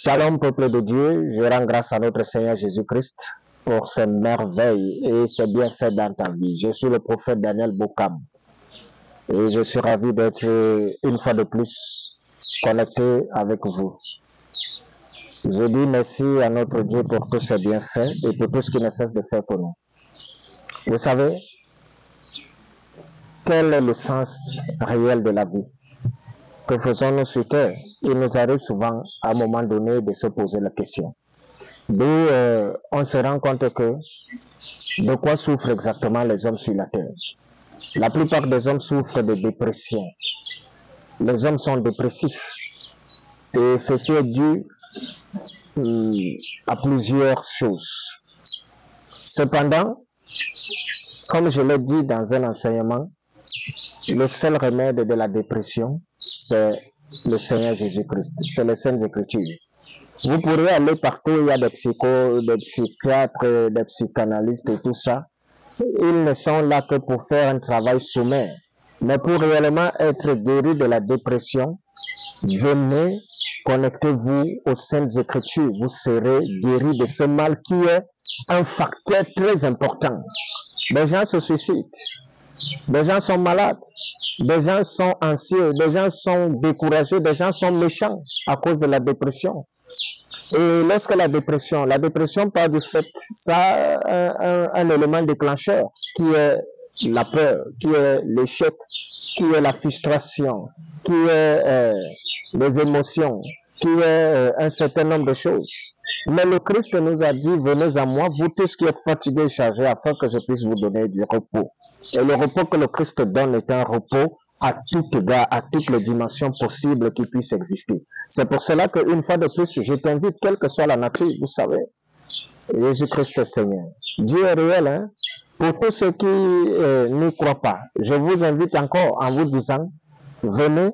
Shalom, peuple de Dieu, je rends grâce à notre Seigneur Jésus-Christ pour ses merveilles et ses bienfaits dans ta vie. Je suis le prophète Daniel Boukam et je suis ravi d'être une fois de plus connecté avec vous. Je dis merci à notre Dieu pour tous ses bienfaits et pour tout ce qu'il ne cesse de faire pour nous. Vous savez, quel est le sens réel de la vie? Que faisons-nous sur terre? Il nous arrive souvent à un moment donné de se poser la question. D'où on se rend compte que de quoi souffrent exactement les hommes sur la terre. La plupart des hommes souffrent de dépression. Les hommes sont dépressifs. Et ceci est dû à plusieurs choses. Cependant, comme je l'ai dit dans un enseignement, le seul remède de la dépression, c'est le Seigneur Jésus-Christ, c'est les Saintes Écritures. Vous pourrez aller partout, il y a des psychiatres, des psychanalystes et tout ça. Ils ne sont là que pour faire un travail sommaire. Mais pour réellement être guéri de la dépression, venez, connectez-vous aux Saintes Écritures. Vous serez guéri de ce mal qui est un facteur très important. Les gens se suicident. Des gens sont malades, des gens sont anxieux, des gens sont découragés, des gens sont méchants à cause de la dépression. Et lorsque la dépression part du fait, ça a un élément déclencheur qui est la peur, qui est l'échec, qui est la frustration, qui est les émotions, qui est un certain nombre de choses. Mais le Christ nous a dit, venez à moi, vous tous qui êtes fatigués et chargés, afin que je puisse vous donner du repos. Et le repos que le Christ donne est un repos à tout égard, à toutes les dimensions possibles qui puissent exister. C'est pour cela qu'une fois de plus, je t'invite, quelle que soit la nature, vous savez, Jésus-Christ est Seigneur. Dieu est réel, hein? Pour tous ceux qui n'y croient pas, je vous invite encore en vous disant, venez,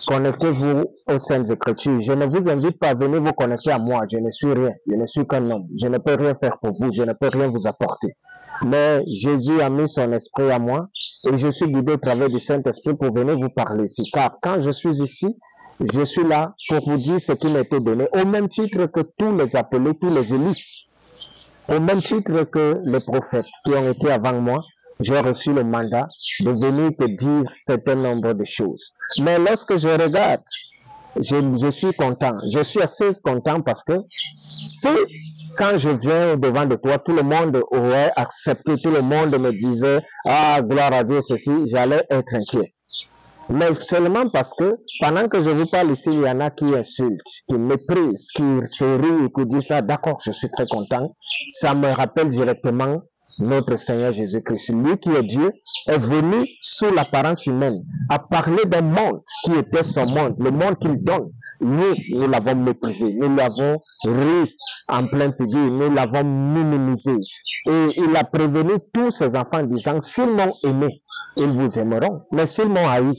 connectez-vous aux Saintes Écritures. Je ne vous invite pas à venir vous connecter à moi. Je ne suis rien. Je ne suis qu'un homme. Je ne peux rien faire pour vous. Je ne peux rien vous apporter. Mais Jésus a mis son esprit à moi et je suis guidé au travers du Saint-Esprit pour venir vous parler ici. Car quand je suis ici, je suis là pour vous dire ce qui m'a été donné. Au même titre que tous les appelés, tous les élus. Au même titre que les prophètes qui ont été avant moi. J'ai reçu le mandat de venir te dire un certain nombre de choses. Mais lorsque je regarde, je suis content. Je suis assez content parce que si quand je viens devant de toi, tout le monde aurait accepté, tout le monde me disait, ah, gloire à Dieu, ceci, j'allais être inquiet. Mais seulement parce que pendant que je vous parle ici, il y en a qui insultent, qui méprisent, qui se rient et qui disent ça, d'accord, je suis très content. Ça me rappelle directement notre Seigneur Jésus-Christ, lui qui est Dieu, est venu sous l'apparence humaine, à parler d'un monde qui était son monde, le monde qu'il donne. Nous l'avons méprisé, nous l'avons ri en pleine figure, nous l'avons minimisé. Et il a prévenu tous ses enfants en disant, s'ils m'ont aimé, ils vous aimeront. Mais s'ils m'ont haï,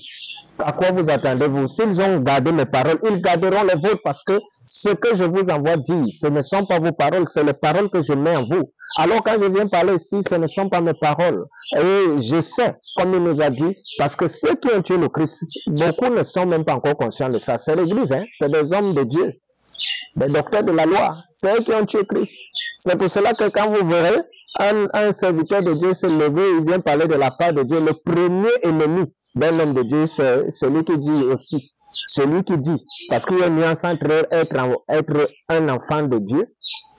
à quoi vous attendez-vous? S'ils ont gardé mes paroles, ils garderont les vôtres parce que ce que je vous envoie dire, ce ne sont pas vos paroles, c'est les paroles que je mets en vous. Alors quand je viens parler ici, ce ne sont pas mes paroles. Et je sais, comme il nous a dit, parce que ceux qui ont tué le Christ, beaucoup ne sont même pas encore conscients de ça. C'est l'Église, hein? C'est des hommes de Dieu, des docteurs de la loi. C'est eux qui ont tué Christ. C'est pour cela que quand vous verrez un serviteur de Dieu se lever, il vient parler de la part de Dieu. Le premier ennemi d'un homme de Dieu, c'est celui qui dit aussi. Celui qui dit. Parce qu'il y a une nuance entre être un enfant de Dieu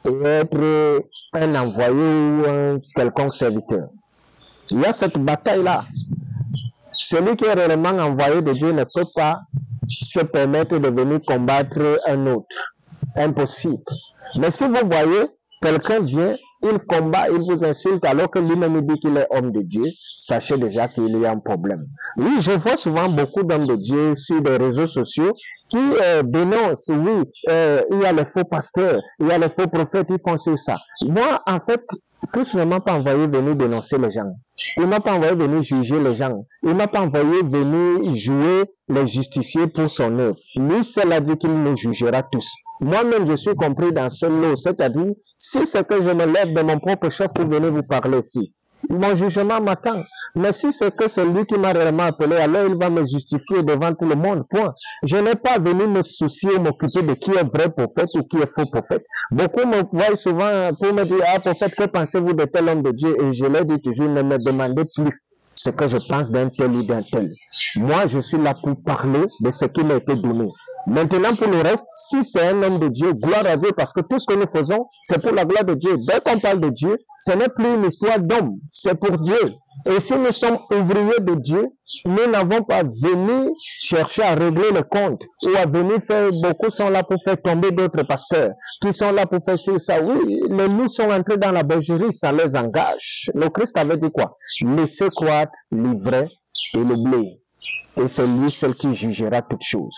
et être un envoyé ou un quelconque serviteur. Il y a cette bataille-là. Celui qui est réellement envoyé de Dieu ne peut pas se permettre de venir combattre un autre. Impossible. Mais si vous voyez, quelqu'un vient, il combat, il vous insulte alors que lui-même dit qu'il est homme de Dieu, sachez déjà qu'il y a un problème. Oui, je vois souvent beaucoup d'hommes de Dieu sur les réseaux sociaux qui dénoncent, oui, il y a les faux pasteurs, il y a les faux prophètes, ils font sur ça. Moi, en fait, Christ ne m'a pas envoyé venir dénoncer les gens. Il ne m'a pas envoyé venir juger les gens. Il ne m'a pas envoyé venir jouer les justiciers pour son œuvre. Lui seul a dit qu'il nous jugera tous. Moi-même, je suis compris dans ce lot. C'est-à-dire, si c'est que je me lève de mon propre chef pour venir vous parler ici, mon jugement m'attend. Mais si c'est que c'est lui qui m'a réellement appelé, alors il va me justifier devant tout le monde, point. Je n'ai pas venu me soucier, m'occuper de qui est vrai prophète ou qui est faux prophète. Beaucoup me voient souvent pour me dire, ah prophète, que pensez-vous de tel homme de Dieu? Et je leur dis toujours, ne me demandez plus ce que je pense d'un tel ou d'un tel. Moi, je suis là pour parler de ce qui m'a été donné. Maintenant, pour le reste, si c'est un homme de Dieu, gloire à Dieu, parce que tout ce que nous faisons, c'est pour la gloire de Dieu. Dès qu'on parle de Dieu, ce n'est plus une histoire d'homme, c'est pour Dieu. Et si nous sommes ouvriers de Dieu, nous n'avons pas venu chercher à régler le compte ou à venir faire, beaucoup sont là pour faire tomber d'autres pasteurs, qui sont là pour faire ça. Oui, les loups sont entrés dans la bergerie, ça les engage. Le Christ avait dit quoi? Laissez croître l'ivraie et le blé. Et c'est lui seul qui jugera toutes choses.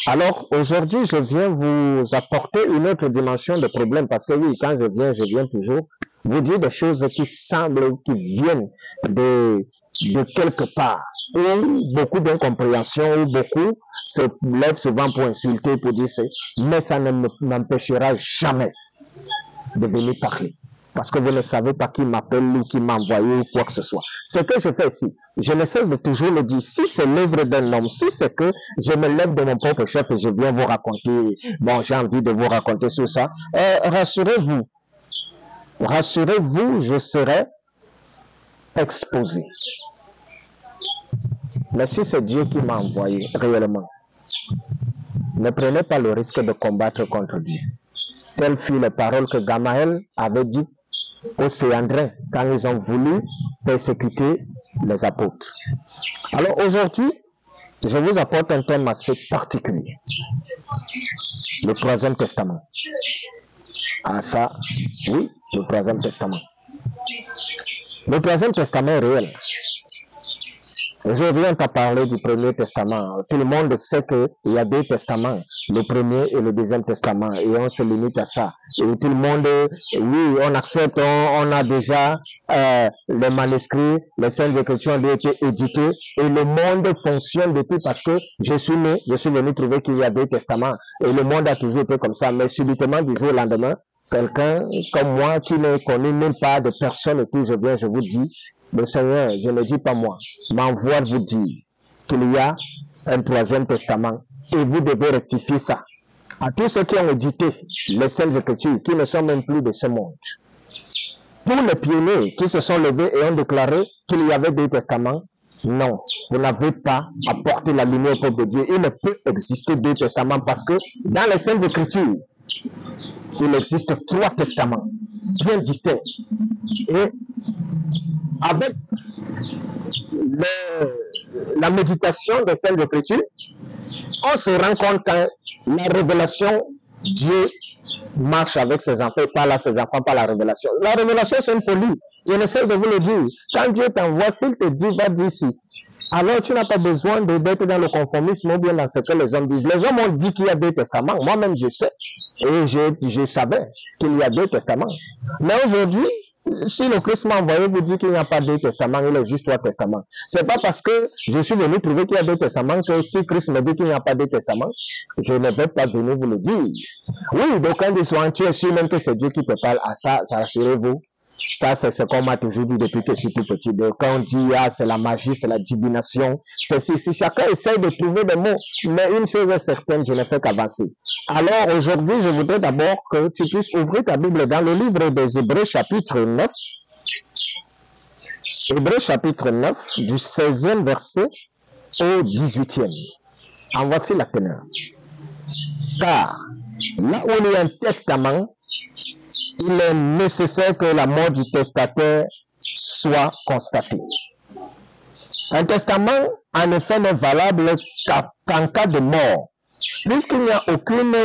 Alors, aujourd'hui, je viens vous apporter une autre dimension de problème, parce que oui, quand je viens toujours vous dire des choses qui semblent, qui viennent de quelque part, ou beaucoup d'incompréhension, ou beaucoup se lèvent souvent pour insulter, pour dire ça, mais ça ne m'empêchera jamais de venir parler. Parce que vous ne savez pas qui m'appelle ou qui m'a envoyé ou quoi que ce soit. Ce que je fais ici, je ne cesse de toujours le dire. Si c'est l'œuvre d'un homme, si c'est que je me lève de mon propre chef et je viens vous raconter, bon, j'ai envie de vous raconter sur ça, rassurez-vous, je serai exposé. Mais si c'est Dieu qui m'a envoyé réellement, ne prenez pas le risque de combattre contre Dieu. Telle fut la parole que Gamaël avait dit aux Céandrins quand ils ont voulu persécuter les apôtres. Alors aujourd'hui, je vous apporte un thème assez particulier. Le Troisième Testament. Ah ça, oui, le Troisième Testament. Le Troisième Testament est réel. Aujourd'hui, on t'a parlé du Premier Testament. Tout le monde sait qu'il y a deux testaments, le Premier et le Deuxième Testament, et on se limite à ça. Et tout le monde, oui, on accepte, on a déjà les manuscrits, les Saintes Écritures ont été éditées, et le monde fonctionne depuis parce que je suis né, je suis venu trouver qu'il y a deux testaments, et le monde a toujours été comme ça, mais subitement, du jour au lendemain, quelqu'un comme moi qui ne connaît même pas de personne et tout, je viens, je vous dis, le Seigneur, je ne dis pas moi, m'envoie vous dire qu'il y a un Troisième Testament et vous devez rectifier ça. À tous ceux qui ont édité les Saintes Écritures, qui ne sont même plus de ce monde. Pour les pionniers qui se sont levés et ont déclaré qu'il y avait deux testaments, non, vous n'avez pas apporté la lumière au peuple de Dieu. Il ne peut exister deux testaments parce que dans les Saintes Écritures, il existe trois testaments bien distincts. Et avec la méditation des Saintes Écritures, on se rend compte que la révélation, Dieu marche avec ses enfants, parle à ses enfants par la révélation. La révélation, c'est une folie. Je essaie de vous le dire. Quand Dieu t'envoie, s'il te dit, va dire ici, alors tu n'as pas besoin d'être dans le conformisme ou bien dans ce que les hommes disent. Les hommes ont dit qu'il y a deux testaments. Moi-même, je sais. Et je savais qu'il y a deux testaments. Mais aujourd'hui, si le Christ m'a envoyé vous dire qu'il n'y a pas deux testaments, il y a juste trois testaments. C'est pas parce que je suis venu trouver qu'il y a deux testaments que si Christ me dit qu'il n'y a pas deux testaments, je ne vais pas venir vous le dire. Oui, donc quand ils sont tu es sûr même que c'est Dieu qui te parle à ça, rassurez-vous. Ça, c'est ce qu'on m'a toujours dit depuis que je suis tout petit. Donc, quand on dit, ah, c'est la magie, c'est la divination, c'est si chacun essaie de trouver des mots, mais une chose est certaine, je ne fais qu'avancer. Alors, aujourd'hui, je voudrais d'abord que tu puisses ouvrir ta Bible dans le livre des Hébreux, chapitre 9. Hébreux, chapitre 9, du 16e verset au 18e. En voici la teneur. Car, là où il y a un testament, il est nécessaire que la mort du testateur soit constatée. Un testament, en effet, n'est valable qu'en cas de mort, puisqu'il n'y a aucune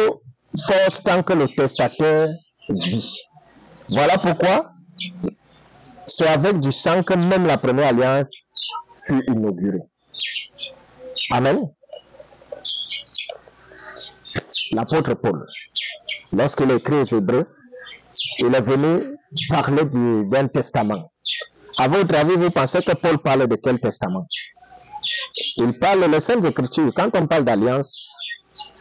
force tant que le testateur vit. Voilà pourquoi c'est avec du sang que même la première alliance fut inaugurée. Amen. L'apôtre Paul, lorsqu'il écrit aux Hébreux, il est venu parler d'un testament. À votre avis, vous pensez que Paul parle de quel testament? Il parle des Saintes Écritures. Quand on parle d'alliance,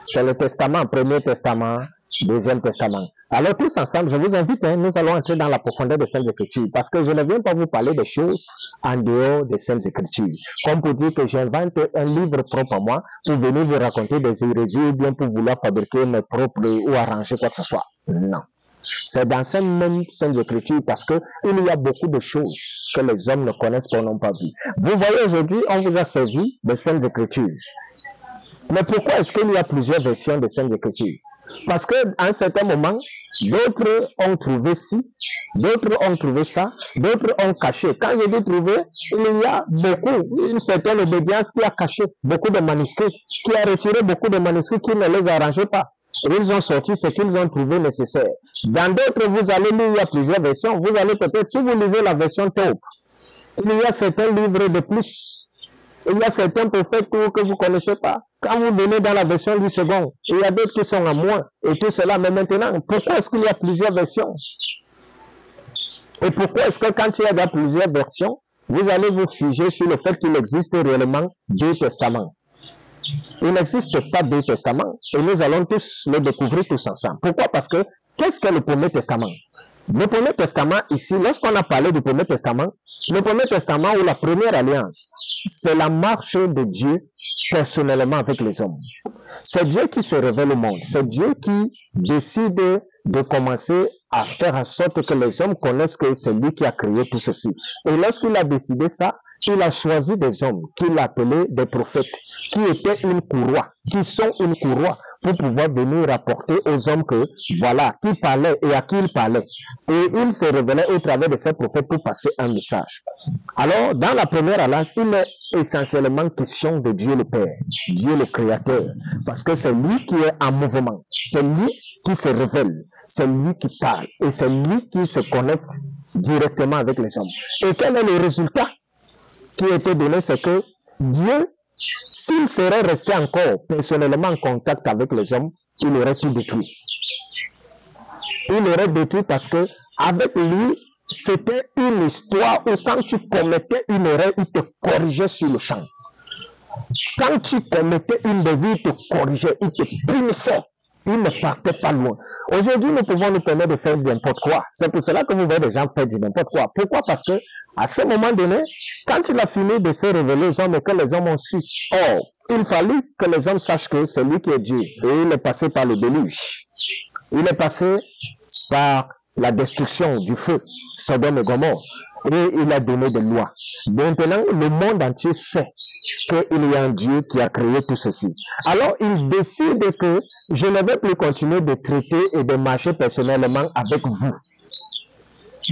C'est le testament, premier testament, deuxième testament. Alors tous ensemble, je vous invite, nous allons entrer dans la profondeur des Saintes Écritures, parce que je ne viens pas vous parler des choses en dehors des Saintes Écritures. Comme pour dire que j'invente un livre propre à moi pour venir vous raconter des hérésies ou bien pour vouloir fabriquer mes propres ou arranger quoi que ce soit. Non. C'est dans ces mêmes Saintes Écritures parce qu'il y a beaucoup de choses que les hommes ne connaissent pas ou n'ont pas vues. Vous voyez aujourd'hui, on vous a servi des Saintes Écritures. Mais pourquoi est-ce qu'il y a plusieurs versions des Saintes Écritures? Parce qu'à un certain moment, d'autres ont trouvé ci, d'autres ont trouvé ça, d'autres ont caché. Quand je dis trouver, il y a une certaine obédience qui a caché beaucoup de manuscrits, qui a retiré beaucoup de manuscrits qui ne les arrangeaient pas. Et ils ont sorti ce qu'ils ont trouvé nécessaire. Dans d'autres, vous allez lire, il y a plusieurs versions. Vous allez peut-être, si vous lisez la version Taupe, il y a certains livres de plus. Il y a certains prophètes que vous ne connaissez pas. Quand vous venez dans la version du second, il y a d'autres qui sont à moins. Et tout cela, mais maintenant, pourquoi est-ce qu'il y a plusieurs versions? Et pourquoi est-ce que quand il y a plusieurs versions, vous allez vous figer sur le fait qu'il existe réellement deux testaments? Il n'existe pas deux testaments. Et nous allons tous le découvrir tous ensemble. Pourquoi? Parce que, qu'est-ce qu'est le premier testament? Le premier testament, ici, lorsqu'on a parlé du premier testament, le premier testament ou la première alliance, c'est la marche de Dieu personnellement avec les hommes. C'est Dieu qui se révèle au monde. C'est Dieu qui décide de commencer à faire en sorte que les hommes connaissent que c'est lui qui a créé tout ceci. Et lorsqu'il a décidé ça, il a choisi des hommes qu'il appelait des prophètes, qui étaient une courroie, qui sont une courroie, pour pouvoir venir rapporter aux hommes que, voilà, qui parlait et à qui il parlait. Et il se révélait au travers de ces prophètes pour passer un message. Alors, dans la première alliance, il est essentiellement question de Dieu le Père, Dieu le Créateur, parce que c'est lui qui est en mouvement, c'est lui qui se révèle, c'est lui qui parle, et c'est lui qui se connecte directement avec les hommes. Et quel est le résultat qui a été donné? C'est que Dieu, s'il serait resté encore personnellement en contact avec les hommes, il aurait tout détruit. Il aurait détruit parce que avec lui, c'était une histoire où quand tu commettais une erreur, il te corrigeait sur le champ. Quand tu commettais une bêtise, il te corrigeait, il te punissait. Il ne partait pas loin. Aujourd'hui, nous pouvons nous permettre de faire n'importe quoi. C'est pour cela que vous voyez des gens faire du n'importe quoi. Pourquoi? Parce que à ce moment donné, quand il a fini de se révéler aux hommes et que les hommes ont su, il fallut que les hommes sachent que c'est lui qui est Dieu. Et il est passé par le déluge. Il est passé par la destruction du feu, Sodome et Gomorrhe. Et il a donné des lois. Maintenant, le monde entier sait qu'il y a un Dieu qui a créé tout ceci. Alors, il décide que je ne vais plus continuer de traiter et de marcher personnellement avec vous.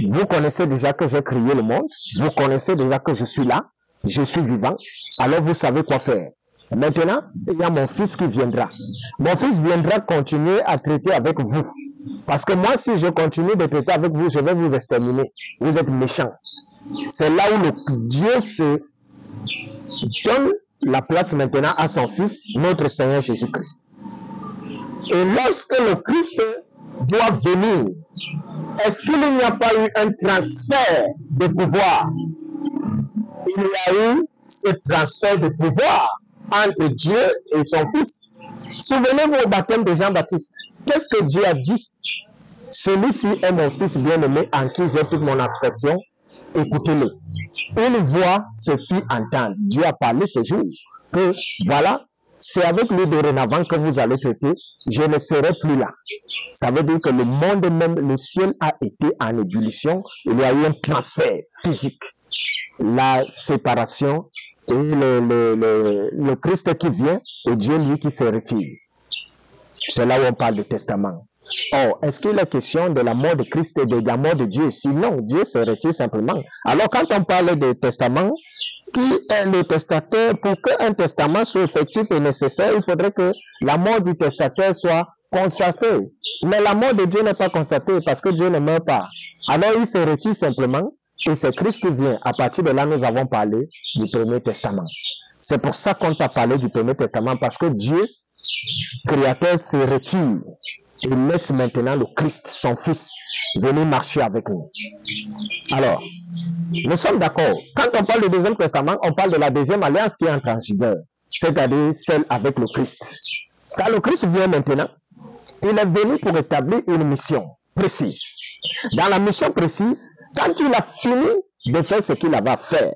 Vous connaissez déjà que j'ai créé le monde. Vous connaissez déjà que je suis là. Je suis vivant. Alors, vous savez quoi faire. Maintenant, il y a mon fils qui viendra. Mon fils viendra continuer à traiter avec vous. Parce que moi, si je continue de traiter avec vous, je vais vous exterminer. Vous êtes méchants. C'est là où le Dieu se donne la place maintenant à son Fils, notre Seigneur Jésus-Christ. Et lorsque le Christ doit venir, est-ce qu'il n'y a pas eu un transfert de pouvoir? Il y a eu ce transfert de pouvoir entre Dieu et son Fils. Souvenez-vous au baptême de Jean-Baptiste. Qu'est-ce que Dieu a dit? Celui-ci est mon Fils bien-aimé en qui j'ai toute mon affection. Écoutez-le. Une voix se fit entendre. Dieu a parlé ce jour que voilà, c'est avec lui dorénavant que vous allez traiter. Je ne serai plus là. Ça veut dire que le monde même, le ciel a été en ébullition. Il y a eu un transfert physique. La séparation et le Christ qui vient et Dieu lui qui se retire. C'est là où on parle de testament. Or, est-ce qu'il est question de la mort de Christ et de la mort de Dieu? Sinon, Dieu se retire simplement. Alors, quand on parle de testament, qui est le testateur? Pour qu'un testament soit effectif et nécessaire, il faudrait que la mort du testateur soit constatée. Mais la mort de Dieu n'est pas constatée parce que Dieu ne meurt pas. Alors, il se retire simplement et c'est Christ qui vient. À partir de là, nous avons parlé du premier testament. C'est pour ça qu'on t'a parlé du premier testament, parce que Dieu, créateur, se retire. Il laisse maintenant le Christ, son Fils, venir marcher avec nous. Alors, nous sommes d'accord. Quand on parle du deuxième testament, on parle de la deuxième alliance qui entre en vigueur, c'est-à-dire celle avec le Christ. Car le Christ vient maintenant, il est venu pour établir une mission précise. Dans la mission précise, quand il a fini de faire ce qu'il avait à faire,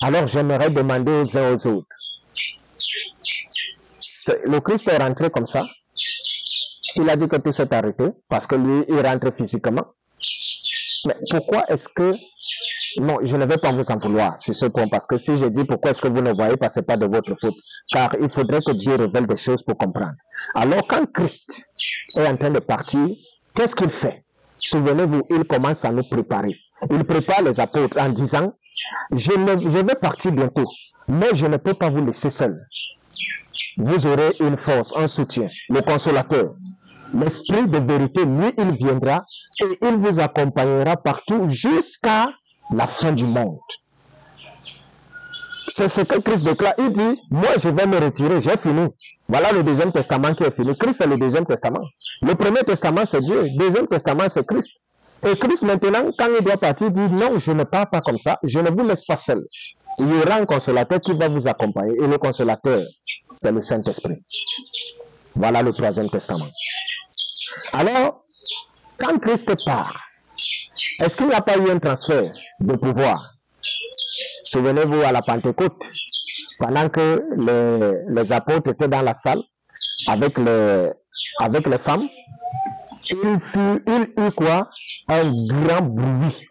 alors j'aimerais demander aux uns aux autres. Le Christ est rentré comme ça. Il a dit que tout s'est arrêté parce que lui, il rentre physiquement. Mais pourquoi est-ce que... Non, je ne vais pas vous en vouloir sur ce point, parce que si je dis pourquoi est-ce que vous ne voyez pas, ce n'est pas de votre faute. Car il faudrait que Dieu révèle des choses pour comprendre. Alors quand Christ est en train de partir, qu'est-ce qu'il fait? Souvenez-vous, il commence à nous préparer. Il prépare les apôtres en disant, je vais partir bientôt, mais je ne peux pas vous laisser seul. Vous aurez une force, un soutien, le consolateur. L'esprit de vérité, lui, il viendra et il vous accompagnera partout jusqu'à la fin du monde. C'est ce que Christ déclare. Il dit, moi je vais me retirer, j'ai fini. Voilà le deuxième testament qui est fini. Christ c'est le deuxième testament. Le premier testament c'est Dieu, le deuxième testament c'est Christ. Et Christ maintenant, quand il doit partir, dit, non, je ne pars pas comme ça, je ne vous laisse pas seul. Il y aura un consolateur qui va vous accompagner. Et le consolateur, c'est le Saint-Esprit. Voilà le troisième testament. Alors, quand Christ part, est-ce qu'il n'y a pas eu un transfert de pouvoir? Souvenez-vous à la Pentecôte, pendant que les apôtres étaient dans la salle avec les femmes, il eut quoi? Un grand bruit.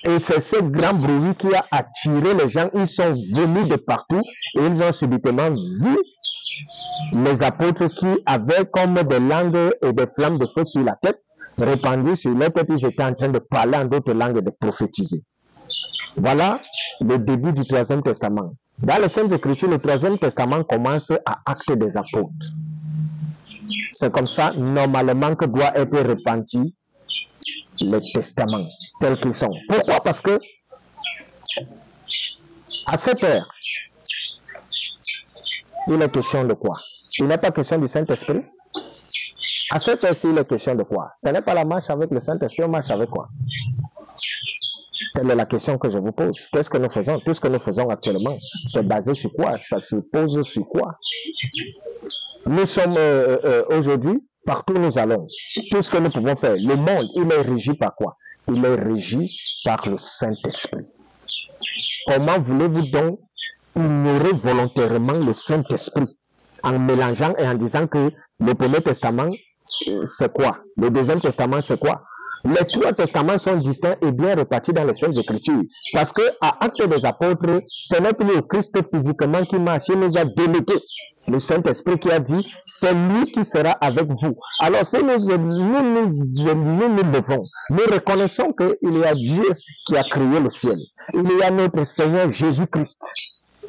Et c'est ce grand bruit qui a attiré les gens. Ils sont venus de partout et ils ont subitement vu les apôtres qui avaient comme des langues et des flammes de feu sur la tête, répandues sur leur tête. Ils étaient en train de parler en d'autres langues et de prophétiser. Voilà le début du troisième testament. Dans les Saintes Écritures, le troisième testament commence à Actes des Apôtres. C'est comme ça, normalement, que doit être repenti les testaments tels qu'ils sont. Pourquoi? Parce que à cette heure, il est question de quoi? Il n'est pas question du Saint-Esprit. À cette heure-ci, il est question de quoi? Ce n'est pas la marche avec le Saint-Esprit, on marche avec quoi? Telle est la question que je vous pose. Qu'est-ce que nous faisons? Tout ce que nous faisons actuellement, c'est basé sur quoi? Ça se pose sur quoi? Nous sommes aujourd'hui, partout où nous allons, tout ce que nous pouvons faire, le monde, il est régi par quoi? Il est régi par le Saint-Esprit. Comment voulez-vous donc ignorer volontairement le Saint-Esprit en mélangeant et en disant que le premier testament, c'est quoi? Le deuxième testament, c'est quoi? Les trois testaments sont distincts et bien répartis dans les Saintes Écritures. Parce que à Actes des Apôtres, ce n'est plus le Christ physiquement qui marche, il nous a délégué. Le Saint-Esprit qui a dit, c'est lui qui sera avec vous. Alors si nous levons, nous reconnaissons qu'il y a Dieu qui a créé le ciel. Il y a notre Seigneur Jésus-Christ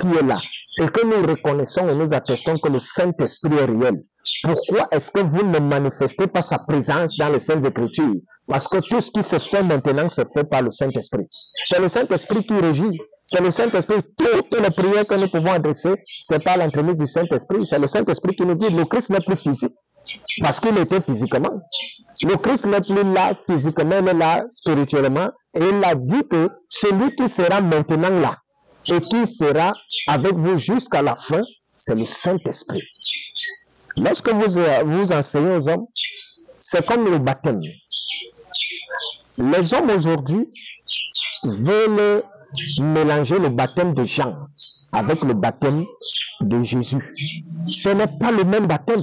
qui est là. Et que nous reconnaissons et nous attestons que le Saint-Esprit est réel. Pourquoi est-ce que vous ne manifestez pas sa présence dans les Saintes Écritures? Parce que tout ce qui se fait maintenant se fait par le Saint-Esprit. C'est le Saint-Esprit qui régit. C'est le Saint-Esprit. Toutes les prières que nous pouvons adresser, c'est par l'entremise du Saint-Esprit. C'est le Saint-Esprit qui nous dit, le Christ n'est plus physique. Parce qu'il était physiquement. Le Christ n'est plus là physiquement, il est là spirituellement. Et il a dit que celui qui sera maintenant là et qui sera avec vous jusqu'à la fin, c'est le Saint-Esprit. Lorsque vous enseignez aux hommes, c'est comme le baptême. Les hommes aujourd'hui veulent mélanger le baptême de Jean avec le baptême de Jésus. Ce n'est pas le même baptême.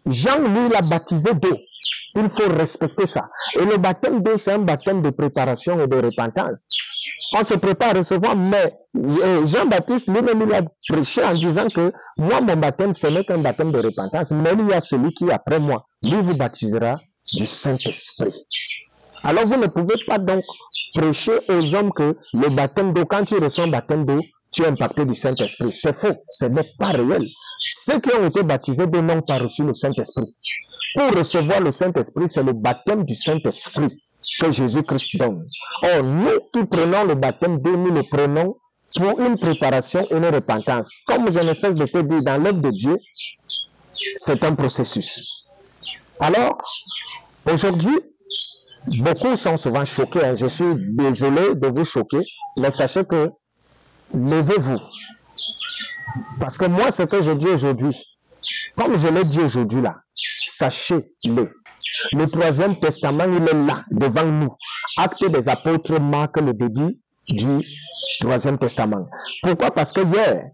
Jean, lui, il a baptisé d'eau. Il faut respecter ça. Et le baptême d'eau, c'est un baptême de préparation et de repentance. On se prépare à recevoir, mais Jean-Baptiste lui-même, il a prêché en disant que moi, mon baptême, ce n'est qu'un baptême de repentance, mais il y a celui qui, après moi, lui vous baptisera du Saint-Esprit. Alors, vous ne pouvez pas donc prêcher aux hommes que le baptême d'eau, quand tu reçois un baptême d'eau, tu es impacté du Saint-Esprit. C'est faux, ce n'est pas réel. Ceux qui ont été baptisés d'eau n'ont pas reçu le Saint-Esprit. Pour recevoir le Saint-Esprit, c'est le baptême du Saint-Esprit que Jésus-Christ donne. Or, nous qui prenons le baptême d'eau, nous le prenons pour une préparation et une repentance. Comme je ne cesse de te dire, dans l'œuvre de Dieu, c'est un processus. Alors, aujourd'hui, beaucoup sont souvent choqués. Je suis désolé de vous choquer, mais sachez que levez-vous. Parce que moi, ce que je dis aujourd'hui, Comme je l'ai dit aujourd'hui là, sachez-le. Le troisième testament, il est là, devant nous. Actes des apôtres marque le début du troisième testament. Pourquoi? Parce que hier,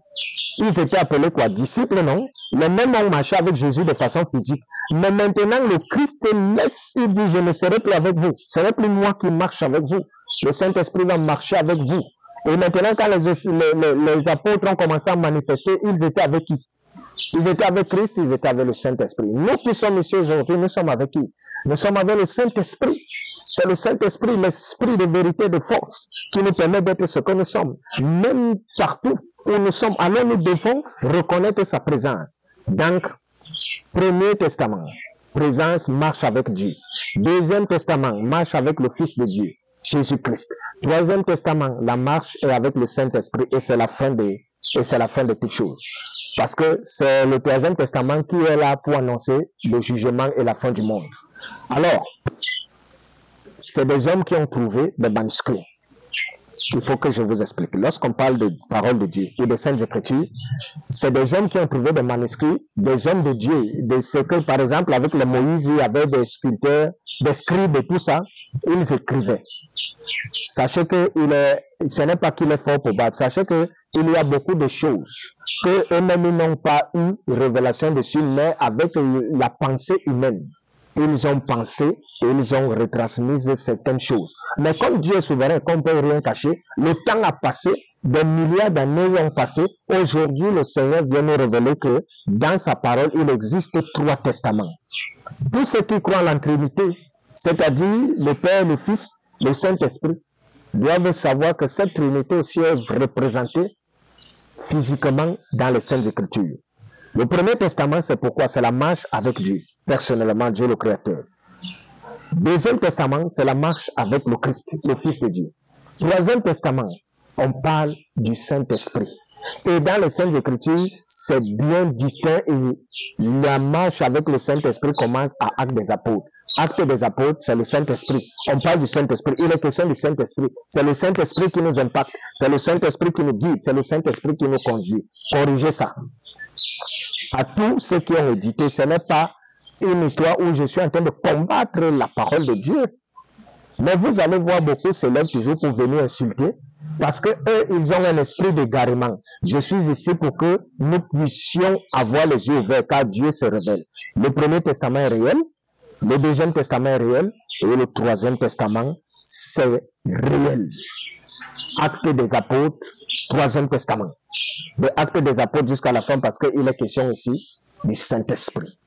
ils étaient appelés quoi? Disciples, non? Les mêmes ont marché avec Jésus de façon physique. Mais maintenant, le Christ laisse, il dit, je ne serai plus avec vous. Ce n'est plus moi qui marche avec vous. Le Saint-Esprit va marcher avec vous. Et maintenant, quand les apôtres ont commencé à manifester, ils étaient avec qui? Ils étaient avec Christ, ils étaient avec le Saint-Esprit. Nous qui sommes ici aujourd'hui, nous sommes avec qui? Nous sommes avec le Saint-Esprit. C'est le Saint-Esprit, l'esprit de vérité, de force, qui nous permet d'être ce que nous sommes. Même partout où nous sommes, alors nous devons reconnaître sa présence. Donc, Premier Testament, présence, marche avec Dieu. Deuxième Testament, marche avec le Fils de Dieu, Jésus-Christ. Troisième Testament, la marche est avec le Saint-Esprit et c'est la fin de toutes choses. Parce que c'est le troisième testament qui est là pour annoncer le jugement et la fin du monde. Alors, c'est des hommes qui ont trouvé des manuscrits. Il faut que je vous explique. Lorsqu'on parle de paroles de Dieu ou de Saintes Écritures, c'est des hommes qui ont trouvé des manuscrits, des hommes de Dieu, de ce que, par exemple, avec le Moïse, il y avait des sculpteurs, des scribes et tout ça, ils écrivaient. Sachez que ce n'est pas qu'il est fort pour battre. Sachez qu'il y a beaucoup de choses que eux-mêmes n'ont pas eu révélation dessus, mais avec la pensée humaine. Ils ont pensé et ils ont retransmis certaines choses. Mais comme Dieu est souverain, qu'on ne peut rien cacher, le temps a passé, des milliards d'années ont passé. Aujourd'hui, le Seigneur vient nous révéler que dans sa parole, il existe 3 testaments. Tous ceux qui croient en la Trinité, c'est-à-dire le Père, le Fils, le Saint-Esprit, doivent savoir que cette Trinité aussi est représentée physiquement dans les Saintes Écritures. Le Premier Testament, c'est pourquoi? C'est la marche avec Dieu, personnellement, Dieu le Créateur. Deuxième Testament, c'est la marche avec le Christ, le Fils de Dieu. Troisième Testament, on parle du Saint-Esprit. Et dans les Saintes Écritures, c'est bien distinct et la marche avec le Saint-Esprit commence à Actes des Apôtres. Actes des Apôtres, c'est le Saint-Esprit. On parle du Saint-Esprit. Il est question du Saint-Esprit. C'est le Saint-Esprit qui nous impacte. C'est le Saint-Esprit qui nous guide. C'est le Saint-Esprit qui nous conduit. Corrigez ça. À tous ceux qui ont édité, ce n'est pas une histoire où je suis en train de combattre la parole de Dieu. Mais vous allez voir beaucoup se lèvent toujours pour venir insulter. Parce qu'eux, ils ont un esprit d'égarement. Je suis ici pour que nous puissions avoir les yeux ouverts, car Dieu se révèle. Le Premier Testament est réel, le Deuxième Testament est réel, et le Troisième Testament, c'est réel. Actes des Apôtres, Troisième Testament. De Actes des Apôtres jusqu'à la fin, parce qu'il est question ici du Saint-Esprit.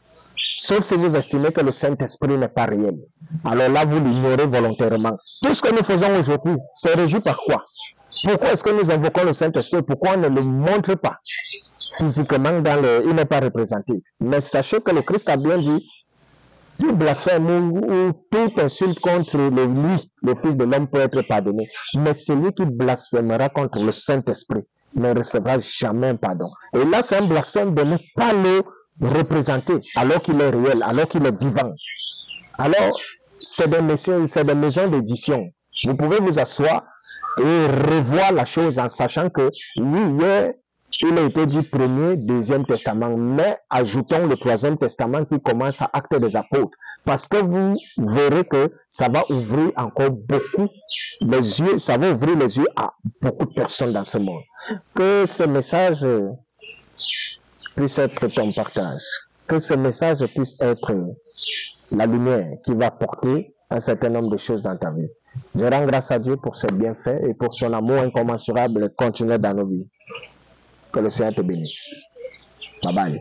Sauf si vous estimez que le Saint-Esprit n'est pas réel. Alors là, vous l'ignorez volontairement. Tout ce que nous faisons aujourd'hui, c'est régi par quoi? Pourquoi est-ce que nous invoquons le Saint-Esprit? Pourquoi on ne le montre pas physiquement il n'est pas représenté? Mais sachez que le Christ a bien dit, tout blasphème ou toute insulte contre lui, le Fils de l'homme, peut être pardonné. Mais celui qui blasphémera contre le Saint-Esprit ne recevra jamais un pardon. Et là, c'est un blasphème de ne pas le représenter alors qu'il est réel, alors qu'il est vivant. Alors, c'est des maisons d'édition. Vous pouvez vous asseoir et revoir la chose en sachant que, oui, hier, il a été dit Premier, Deuxième Testament, mais ajoutons le Troisième Testament qui commence à Actes des Apôtres, parce que vous verrez que ça va ouvrir encore beaucoup les yeux, ça va ouvrir les yeux à beaucoup de personnes dans ce monde. Que ce message puisse être ton partage, que ce message puisse être la lumière qui va porter un certain nombre de choses dans ta vie. Je rends grâce à Dieu pour ses bienfaits et pour son amour incommensurable et continuel dans nos vies. Que le Seigneur te bénisse. Bye bye.